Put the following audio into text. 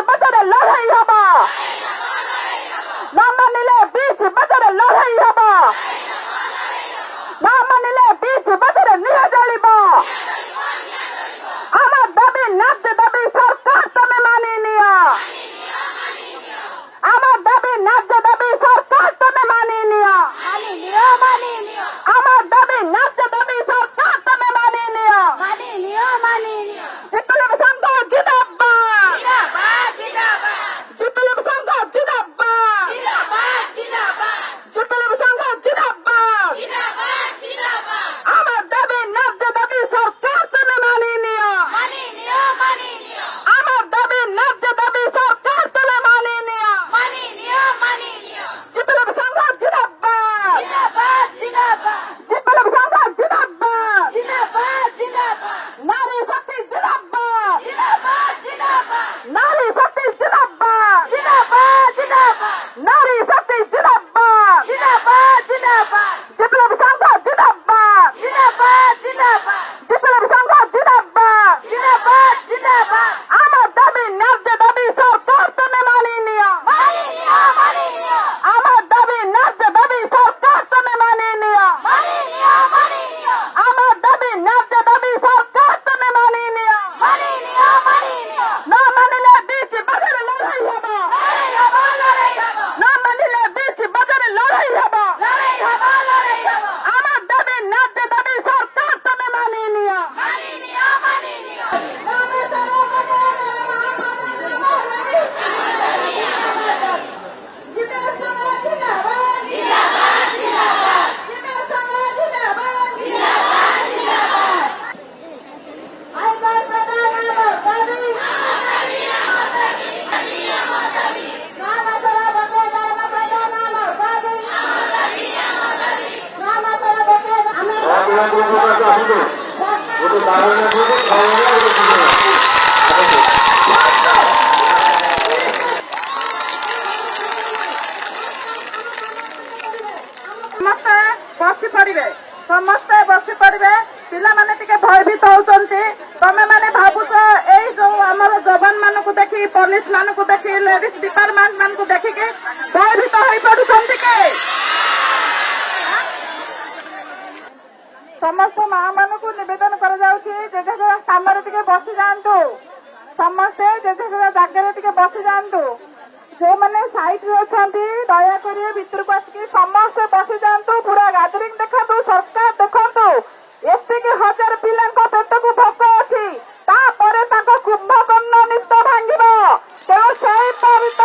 বছরে লড়াই হব, না মানিলে 20 বছরে লড়াই হব, না মানিলে 20 বছরে নিয়ে জ্বলিব। আমার দাবি ন্যায্য দাবি সরকার তুমি মানিয়ে নিও, আমার দাবি ন্যায্য দাবি সরকার তুমি মানিয়ে নিও, আমার দাবি ন্যায্য দাবি সরকার তুমি মানিয়ে নিও। বিপ্লবী সংঘ জিন্দাবাদ, বিপ্লবী সংঘ জিন্দাবাদ, বিপ্লবী সংঘ জিন্দাবাদ। আমার দাবি ন্যায্য দাবি সরকার তুমি মানিয়ে নিও, আমার দাবি ন্যায্য দাবি সরকার তুমি মানিয়ে নিও। বিপ্লবী সংঘ জিন্দাবাদ, বিপ্লবী সংঘ জিন্দাবাদ, নারী শক্তি জিন্দাবাদ, নারী শক্তি জিন্দাবাদ, নারী শক্তি জিন্দাবাদ, বিপ্লবী সংঘ জিন্দাবাদ, বিপ্লবী সংঘ জিন্দাবাদ। আমার দাবি ন্যায্য দাবি সরকার তুমি মানিয়ে নিও, আমার দাবি ন্যায্য দাবি সরকার তুমি মানিয়ে নিও, আমার দাবি ন্যায্য দাবি সরকার তুমি মানিয়ে নিও। না মানিলে 20 বছরে লড়াই হব, না মানিলে 20 বছরে লড়াই হব। আমার দাবি ন্যায্য দাবি সরকার তুমি মানিয়ে নিও। ସମସ୍ତେ ବସି ପଡିବେ। ପିଲାମାନେ ଟିକେ ଭୟଭୀତ ହଉଛନ୍ତି। ତମେ ମାନେ ଭାବୁଛ ଏଇ ଯୋଉ ଆମର ଯବାନ ମାନଙ୍କୁ ଦେଖି, ପୋଲିସ ମାନଙ୍କୁ ଦେଖି, ଲେଡିଜ ଡିପାର୍ଟମେଣ୍ଟ ମାନଙ୍କୁ ଦେଖିକି ଭୟଭୀତ ହୋଇପଡୁଛନ୍ତି କି? ସମସ୍ତ ମା ମାନଙ୍କୁ ନିବେଦନ କରାଯାଉଛି ଯେ ଯେ ସ୍ଥାନରେ ଟିକେ ବସି ଯାଆନ୍ତୁ, ସମସ୍ତେ ଯେ ଯେ ଜାଗାରେ ଟିକେ ବସି ଯାଆନ୍ତୁ। ଯେଉଁମାନେ ସାଇଡରେ ଅଛନ୍ତି ଦୟାକରି ଭିତରକୁ ଆସିକି ସମସ୍ତେ ବସି ଯାଆନ୍ତୁ। ପୁରା ଗାଦରିଂ ଦେଖନ୍ତୁ, ସରକାର ଦେଖନ୍ତୁ, ଏତିକି ହଜାର ପିଲାଙ୍କ ପେଟକୁ ଭୋକ ଅଛି, ତାପରେ ତାଙ୍କ କୁମ୍ଭକର୍ଣ୍ଣ ନୀତ ଭାଙ୍ଗିବ। ତେଣୁ ସେଇ ପବିତ୍ର